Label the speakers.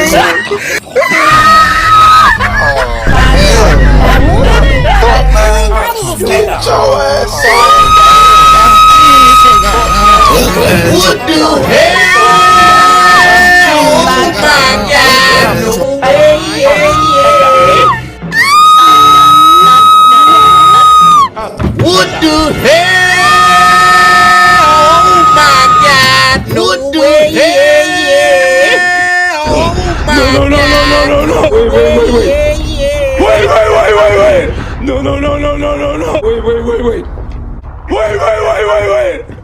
Speaker 1: What the hell? Bạn già What the hell? Bạn già What the hell?
Speaker 2: No, no, no, no, no, no, no. Wait. No. Wait.